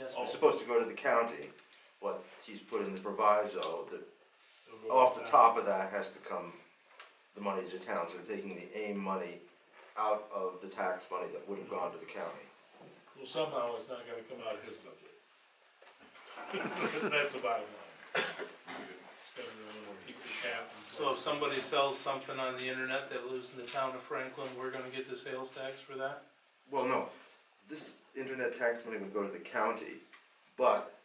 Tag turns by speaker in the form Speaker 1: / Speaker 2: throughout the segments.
Speaker 1: Yes.
Speaker 2: It's supposed to go to the county, but he's put in the proviso that
Speaker 3: It'll go
Speaker 2: off the
Speaker 3: back.
Speaker 2: top of that has to come the money to the town, so they're taking the AIM money out of the tax money that would have gone to the county.
Speaker 3: Well, somehow it's not gonna come out of his budget. That's the bottom line. It's gonna keep the cap in place.
Speaker 1: So if somebody sells something on the internet that lives in the town of Franklin, we're gonna get the sales tax for that?
Speaker 2: Well, no, this internet tax money would go to the county, but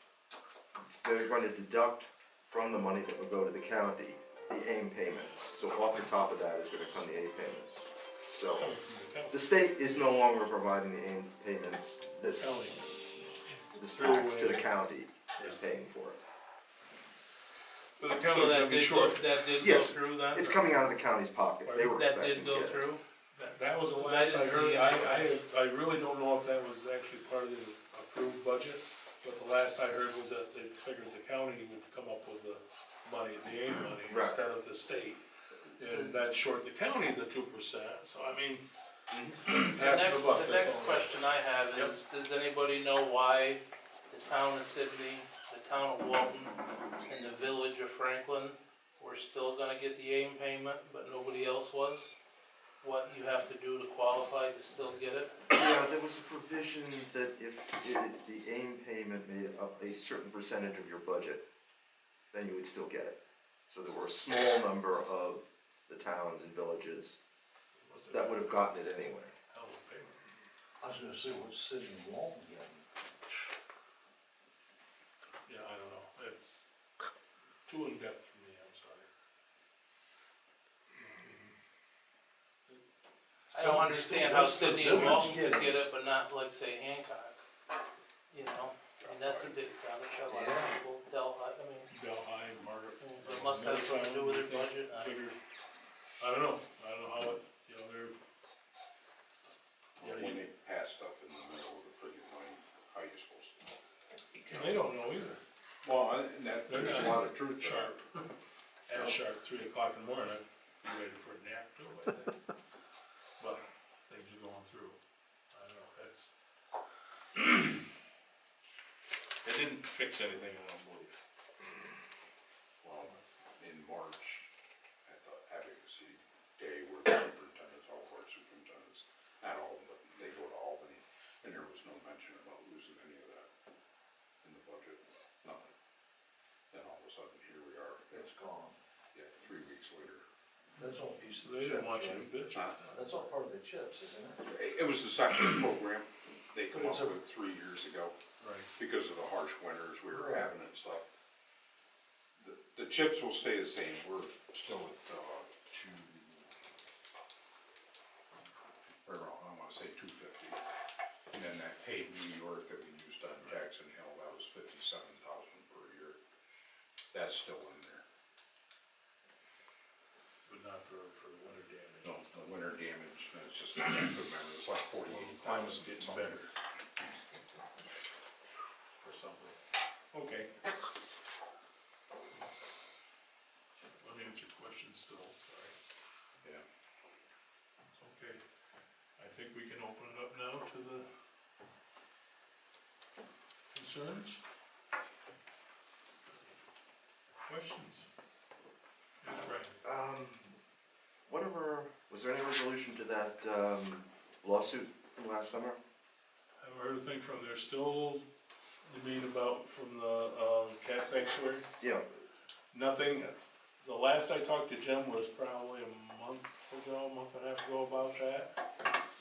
Speaker 2: they're going to deduct from the money that would go to the county, the AIM payments. So off the top of that is gonna come the AIM payments. So,
Speaker 3: Coming from the county.
Speaker 2: the state is no longer providing the AIM payments, this
Speaker 3: County.
Speaker 2: tax to the county is paying for it.
Speaker 3: But the
Speaker 1: So
Speaker 3: county's
Speaker 1: that
Speaker 3: gonna be
Speaker 1: did go,
Speaker 3: short.
Speaker 1: that did go
Speaker 2: Yes,
Speaker 1: through then?
Speaker 2: It's coming out of the county's pocket, they were
Speaker 1: That
Speaker 2: expecting
Speaker 1: did
Speaker 2: to
Speaker 1: go
Speaker 2: get it.
Speaker 1: through?
Speaker 3: That was the
Speaker 1: I
Speaker 3: last I
Speaker 1: didn't
Speaker 3: heard.
Speaker 1: see
Speaker 3: I really don't know if that was actually part of the approved budget, but the last I heard was that they figured the county would come up with the money, the AIM money,
Speaker 2: Right.
Speaker 3: instead of the state. And that short the county the 2%, so I mean, pass the buck,
Speaker 1: The
Speaker 3: that's
Speaker 1: next
Speaker 3: all.
Speaker 1: question I have
Speaker 3: Yep.
Speaker 1: is, does anybody know why the town of Sydney, the town of Walton, and the village of Franklin were still gonna get the AIM payment, but nobody else was? What you have to do to qualify to still get it?
Speaker 2: Yeah, there was a provision that if the AIM payment made up a certain percentage of your budget, then you would still get it. So there were a small number of the towns and villages that would have gotten it anyway.
Speaker 3: Hell of a payment.
Speaker 4: I was gonna say, what's Sydney Walton getting?
Speaker 3: Yeah, I don't know, it's too in-depth for me, I'm sorry.
Speaker 1: I don't understand how
Speaker 4: What's the
Speaker 1: Sydney and
Speaker 4: village
Speaker 1: Walton could
Speaker 4: getting?
Speaker 1: get it, but not like, say, Hancock. You know, I mean, that's a big town, it's got a lot of
Speaker 4: Yeah.
Speaker 1: people, Delhi, I mean,
Speaker 3: Delhi, Margaret.
Speaker 1: it must have something to do with their budget.
Speaker 3: Figured, I don't know how it, you know, they're. Yeah,
Speaker 5: When they pass stuff in the middle of the friggin' night, how you supposed to?
Speaker 3: They don't know either.
Speaker 5: Well, there's
Speaker 3: They're
Speaker 5: a
Speaker 3: not
Speaker 5: lot of truth there.
Speaker 3: Sharp, at sharp 3 o'clock in the morning, I'd be ready for a nap too, I think. But things are going through, I don't know, that's. It didn't fix anything, I don't believe.
Speaker 5: Well, in March, at the advocacy day where the superintendents, all board superintendents, not all of them, but they go to Albany, and there was no mention about losing any of that in the budget, nothing. Then all of a sudden, here we are,
Speaker 4: It's gone.
Speaker 5: yeah, 3 weeks later.
Speaker 4: That's all piece of the
Speaker 3: They
Speaker 4: chips,
Speaker 3: didn't want you to
Speaker 4: right?
Speaker 3: bitch.
Speaker 4: That's all part of the chips, isn't it?
Speaker 5: It was the second program they
Speaker 4: But
Speaker 5: come
Speaker 4: it's
Speaker 5: up
Speaker 4: a-
Speaker 5: with 3 years ago.
Speaker 3: Right.
Speaker 5: Because of the harsh winters we were
Speaker 4: Right.
Speaker 5: having and stuff. The chips will stay the same, we're still at, I wanna say 250. And then that paved New York that we used on Jackson Hill, that was 57,000 per year. That's still in there.
Speaker 3: But not for the winter damage.
Speaker 5: No, it's the winter damage, and it's just, I can't remember, it's like
Speaker 3: Well, the
Speaker 5: 48,000.
Speaker 3: climate's getting
Speaker 5: something.
Speaker 3: better. Or something. Okay. Let me answer questions still, sorry.
Speaker 5: Yeah.
Speaker 3: Okay, I think we can open it up now to the concerns. Questions? Yes, Brian?
Speaker 2: Was there any resolution to that lawsuit from last summer?
Speaker 3: Haven't heard a thing from there, still, you mean about from the cat sanctuary?
Speaker 2: Yeah,
Speaker 3: Nothing, the last I talked to Jim was probably a month and a half ago about that.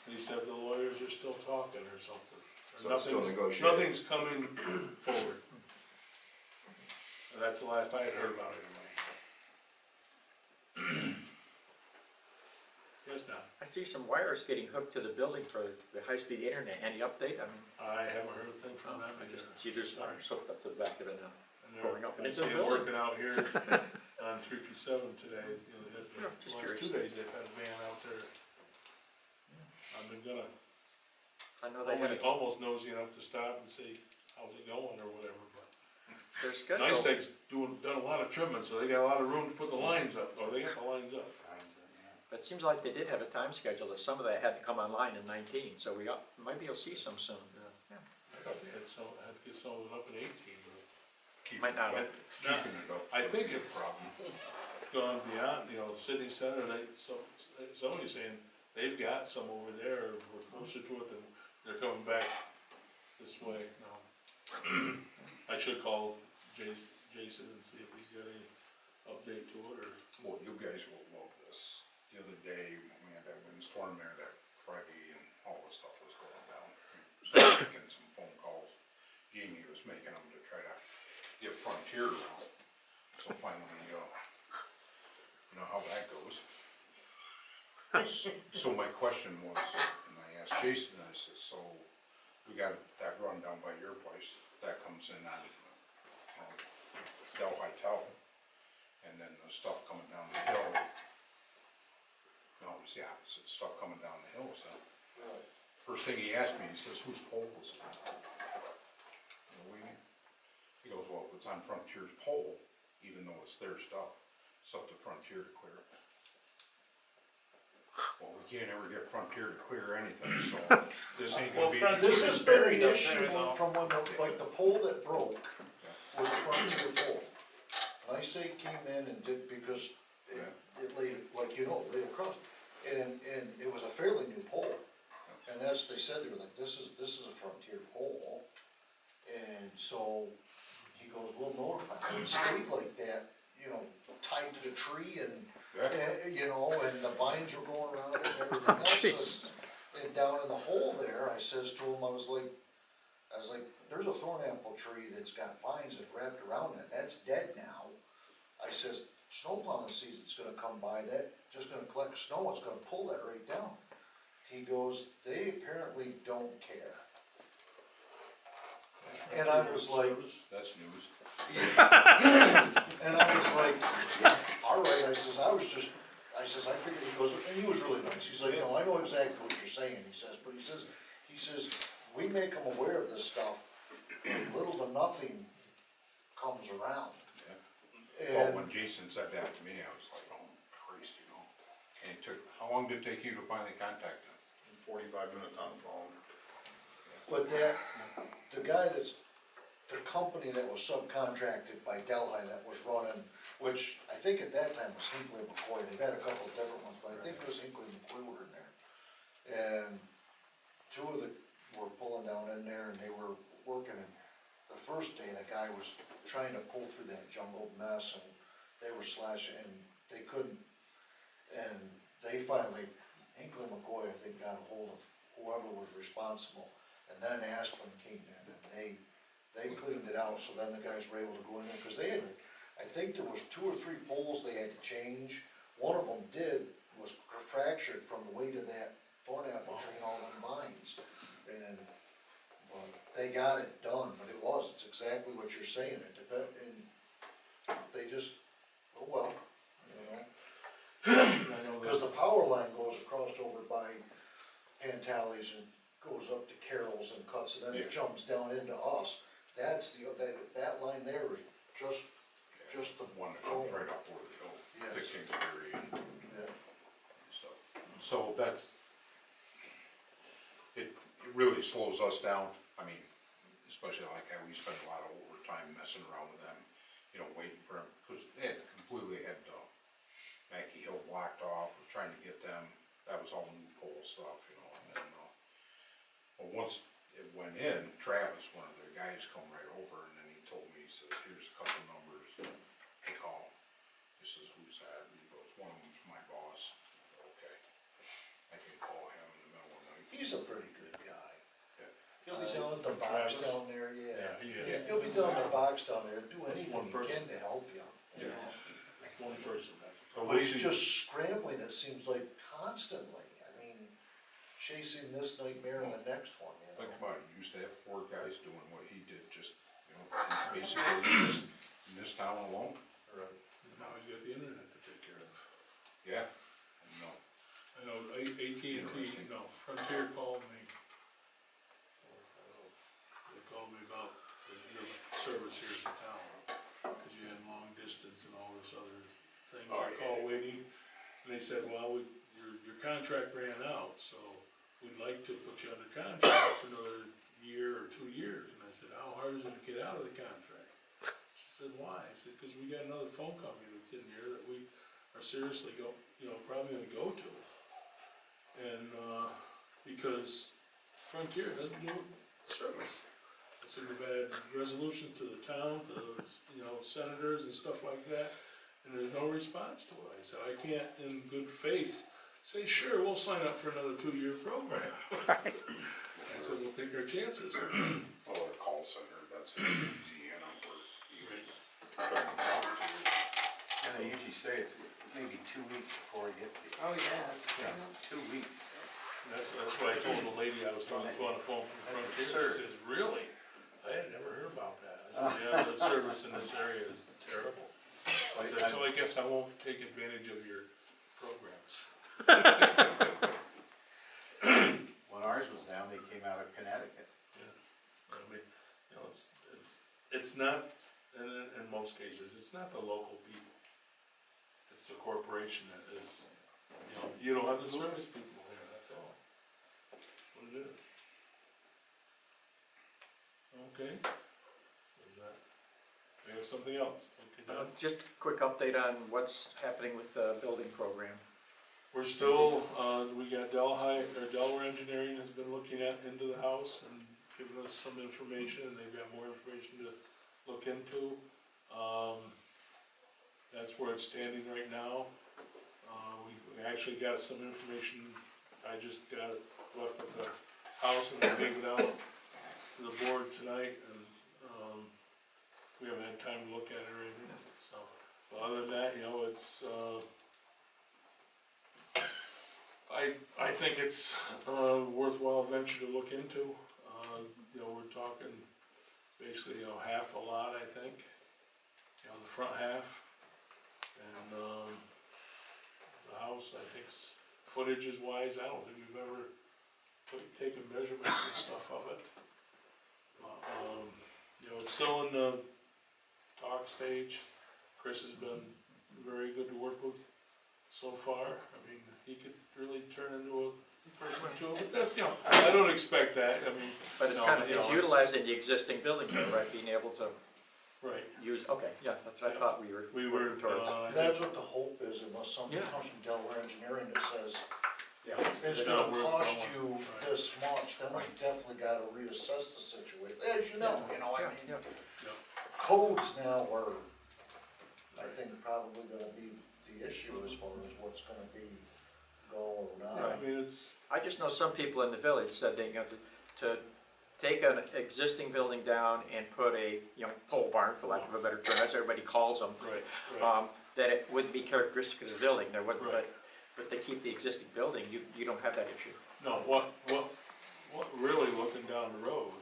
Speaker 3: And he said the lawyers are still talking or something. Or
Speaker 2: So it's still
Speaker 3: nothing's-
Speaker 2: negotiating.
Speaker 3: Nothing's coming forward. And that's the last I had heard about it anyway. Yes, Don?
Speaker 6: I see some wires getting hooked to the building for the high-speed internet. Any update? I mean,
Speaker 3: I haven't heard a thing from them
Speaker 6: I just
Speaker 3: either.
Speaker 6: see there's wires hooked up to the back of it now.
Speaker 3: And
Speaker 6: going up
Speaker 3: I
Speaker 6: into
Speaker 3: see
Speaker 6: the
Speaker 3: them
Speaker 6: building.
Speaker 3: working out here on 327 today. You know,
Speaker 6: Yeah, just
Speaker 3: the last 2
Speaker 6: curious.
Speaker 3: days they've had a van out there. I've been gonna,
Speaker 6: I know they had
Speaker 3: almost nosy enough to stop and see how's it going or whatever, but.
Speaker 6: their schedule.
Speaker 3: NICEAG's done a lot of trimming, so they got a lot of room to put the lines up, or they got the lines up.
Speaker 6: But it seems like they did have a time schedule that some of that had to come online in 19, so maybe you'll see some soon. Yeah.
Speaker 3: I thought they had some, had get some of it up in 18, but
Speaker 5: Keep
Speaker 6: Might not
Speaker 5: it
Speaker 6: have-
Speaker 5: up.
Speaker 3: it's not-
Speaker 5: Keeping it up.
Speaker 3: I
Speaker 5: would
Speaker 3: think
Speaker 5: be a
Speaker 3: it's-
Speaker 5: problem.
Speaker 3: gone beyond, Sydney Center, somebody's saying they've got some over there, we're closer to it, and they're coming back this way now. I should call Jason and see if he's got any update to it, or,
Speaker 5: Well, you guys will love this. The other day, we had that windstorm there that Friday and all this stuff was going down. So I was making some phone calls. Jamie was making them to try to get Frontier around. So finally, you know how that goes. So my question was, and I asked Jason, I said, so we got that run down by your place, that comes in on Del Hightower. And then the stuff coming down the hill, no, it was the opposite, stuff coming down the hill, so. First thing he asked me, he says, whose pole was it? You know, what do you mean? He goes, well, if it's on Frontier's pole, even though it's their stuff, it's up to Frontier to clear it. Well, we can't ever get Frontier to clear anything, so this ain't
Speaker 1: Well,
Speaker 5: gonna be.
Speaker 1: Frontier
Speaker 4: This
Speaker 1: is
Speaker 4: has been
Speaker 1: buried
Speaker 4: an
Speaker 1: up
Speaker 4: issue
Speaker 1: there though.
Speaker 4: from when, like, the pole that broke was Frontier pole. And I say it came in and did, because it laid, like, laid across. And it was a fairly new pole. And that's, they said, they were like, this is a Frontier pole. And so he goes, we'll notify. It stayed like that, tied to the tree and, and the vines were going around it and everything else. And down in the hole there, I says to him, I was like, there's a thornapple tree that's got vines that wrapped around it, that's dead now. I says, snow plowing season's gonna come by, that just gonna collect snow, it's gonna pull that right down. He goes, they apparently don't care. And I was like,
Speaker 5: That's news.
Speaker 4: and I was like, all right, I says, I figured, he goes, and he was really nice, he's like, no, I know exactly what you're saying, he says, but he says, we make them aware of this stuff, and little to nothing comes around.
Speaker 5: Well,
Speaker 4: And
Speaker 5: when Jason said that to me, I was like, oh, Christ, And it took, how long did it take you to finally contact him?
Speaker 7: 45 minutes on the phone.
Speaker 4: But the guy the company that was subcontracted by Delhi that was running, which I think at that time was Hinckley and McCoy, they've had a couple of different ones, but I think it was Hinckley and McCoy were in there. And two of were pulling down in there and they were working, and the first day, the guy was trying to pull through that jungle mess and they were slashing and they couldn't. And they finally, Hinckley and McCoy, I think, got a hold of whoever was responsible. And then Aspen came in and they cleaned it out, so then the guys were able to go in there, cause they had, I think there was 2 or 3 poles they had to change. One of them was fractured from the weight of that thornapple tree and all them vines. And, but they got it done, but it's exactly what you're saying, and they just, oh well,
Speaker 3: I know
Speaker 4: Cause
Speaker 3: that,
Speaker 4: the power line goes across over by Pantale's and goes up to Carroll's and cuts, and then it jumps down into us. That's that line there is just the
Speaker 5: One that comes right up over the hill, to
Speaker 4: Yes.
Speaker 5: Kingsbury and
Speaker 4: Yeah.
Speaker 5: stuff. So it really slows us down. I mean, especially like how we spend a lot of overtime messing around with them, waiting for them, because they had completely had Mackey Hill blocked off, we're trying to get them, that was all new pole stuff, and then, well, once it went in, Travis, one of their guys, come right over, and then he told me, he says, here's a couple numbers, they call, he says, who's that, and he goes, one of them's my boss, okay, I can call him in the middle of the night.
Speaker 4: He's a pretty good guy.
Speaker 5: Yeah.
Speaker 4: He'll be down at the box
Speaker 3: Travis?
Speaker 4: down there, yeah.
Speaker 3: yeah, he is,
Speaker 4: He'll be down at the box down there, do
Speaker 3: That's
Speaker 4: anything
Speaker 3: one
Speaker 4: he
Speaker 3: person.
Speaker 4: can to help you.
Speaker 5: Yeah.
Speaker 3: that's one person, that's.
Speaker 5: So
Speaker 4: But
Speaker 5: we'll
Speaker 4: he's
Speaker 5: see.
Speaker 4: just scrambling, it seems like constantly, I mean, chasing this nightmare and the next one,
Speaker 5: Think about it, you used to have 4 guys doing what he did, just, basically in this town alone.
Speaker 4: Right.
Speaker 3: Now he's got the internet to take care of.
Speaker 5: Yeah.
Speaker 3: I know AT&T, no, Frontier called me. They called me about your service here at the town, cause you had long distance and all this other things, I call waiting. And they said, well, your contract ran out, so we'd like to put you under contract for another year or 2 years. And I said, how hard is out of the contract. She said, why? I said, because we got another phone company that's in here that we are seriously probably gonna go to. And, because Frontier doesn't do service. I said, we've had resolutions to the town, to, senators and stuff like that, and there's no response to it. I said, I can't, in good faith, say, sure, we'll sign up for another 2-year program. I said, we'll take our chances.
Speaker 5: Oh, a call center, that's an easy number. You can try to talk to you.
Speaker 8: And they usually say it's maybe 2 weeks before you get the,
Speaker 9: Oh, yeah.
Speaker 8: 2 weeks.
Speaker 3: That's what I told the lady I was talking to on the phone from Frontier. She says, really? I had never heard about that. I said, yeah, the service in this area is terrible. I said, so I guess I won't take advantage of your programs.
Speaker 8: When ours was down, they came out of Connecticut.
Speaker 3: I mean, it's not, in most cases, it's not the local people. It's the corporation that is, you don't have the service people here, that's all. That's what it is. Okay. So is that, we have something else? Okay, Don?
Speaker 6: Just a quick update on what's happening with the building program.
Speaker 3: We're still, we got Delaware Engineering has been looking into the house and giving us some information, and they've got more information to look into. That's where it's standing right now. We actually got some information, I just got it left at the house and I gave it out to the board tonight, and, we haven't had time to look at it or anything, so. But other than that, it's, I think it's a worthwhile venture to look into. We're talking basically, half a lot, I think, the front half. And, the house, I think, footages wise, I don't think we've ever taken measurements and stuff of it. It's still in the talk stage. Chris has been very good to work with so far. I mean, he could really turn into a person too, but that's, I don't expect that, I mean.
Speaker 6: But it's it's utilizing the existing building, right, being able to
Speaker 3: Right.
Speaker 6: use, okay, yeah, that's what I thought we were working towards.
Speaker 4: That's what the hope is, unless something
Speaker 6: Yeah.
Speaker 4: comes from Delaware Engineering that says,
Speaker 6: Yeah.
Speaker 4: it's
Speaker 3: not
Speaker 4: gonna
Speaker 3: worth
Speaker 4: cost
Speaker 3: going.
Speaker 4: you
Speaker 3: Right.
Speaker 4: this much, then we definitely gotta reassess the situation. As you know, I mean,
Speaker 6: Yeah.
Speaker 4: codes now are, I think, probably gonna be the issue as far as what's gonna be go or
Speaker 3: Yeah,
Speaker 4: not.
Speaker 3: I mean, it's,
Speaker 6: I just know some people in the village said they, to take an existing building down and put a, pole barn, for lack of a better term, that's what everybody calls them,
Speaker 3: right.
Speaker 6: that it wouldn't be characteristic of the building, there wouldn't,
Speaker 3: Right.
Speaker 6: but if they keep the existing building, you don't have that issue.
Speaker 3: No, what really looking down the road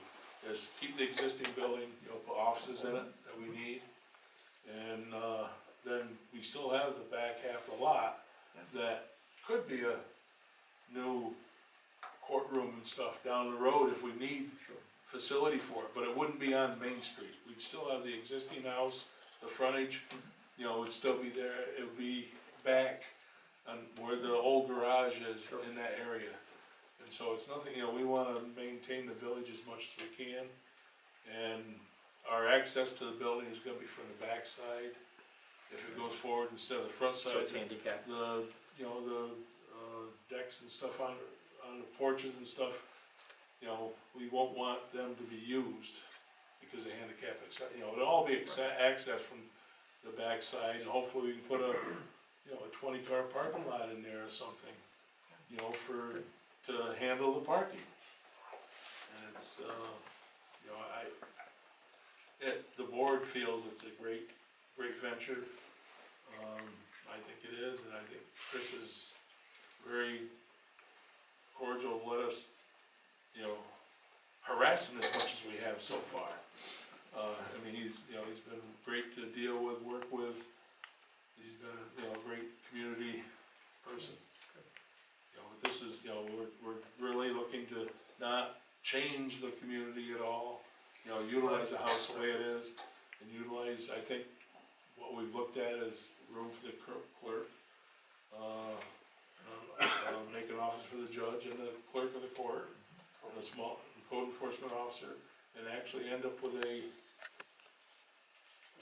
Speaker 3: is keep the existing building, put offices in it that we need. And, then we still have the back half of the lot that could be a new courtroom and stuff down the road if we need facility for it, but it wouldn't be on Main Street. We'd still have the existing house, the frontage, would still be there. It would be back on where the old garage is in that area. And so it's nothing, we wanna maintain the village as much as we can. And our access to the building is gonna be from the back side. If it goes forward instead of the front side.
Speaker 6: So it's handicapped.
Speaker 3: The decks and stuff on the porches and stuff, we won't want them to be used because of handicap, it'll all be accessed from the back side, and hopefully we can put a 20-car parking lot in there or something, to handle the parking. And it's, the board feels it's a great venture. I think it is, and I think Chris is very cordial to let us, harass him as much as we have so far. I mean, he's been great to deal with, work with. He's been a great community person. This is, we're really looking to not change the community at all. Utilize the house the way it is, and utilize, I think, what we've looked at is room for the clerk, make an office for the judge and the clerk of the court, and a small code enforcement officer, and actually end up with a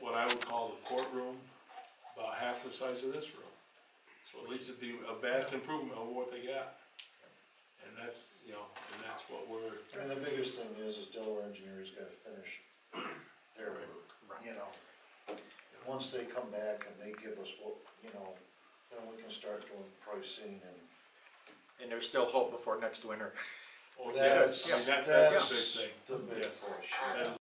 Speaker 3: what I would call the courtroom, about half the size of this room. So at least it'd be a vast improvement over what they got. And that's, you know, and that's what we're,
Speaker 4: I mean, the biggest thing is Delaware Engineering's gotta finish their work, you know. Once they come back and they give us what, you know, then we can start doing pricing and.
Speaker 6: And there's still hope before next winter.
Speaker 3: oh, yes, I mean, that's a big thing.
Speaker 4: The big
Speaker 3: Yes.
Speaker 4: push.
Speaker 3: That is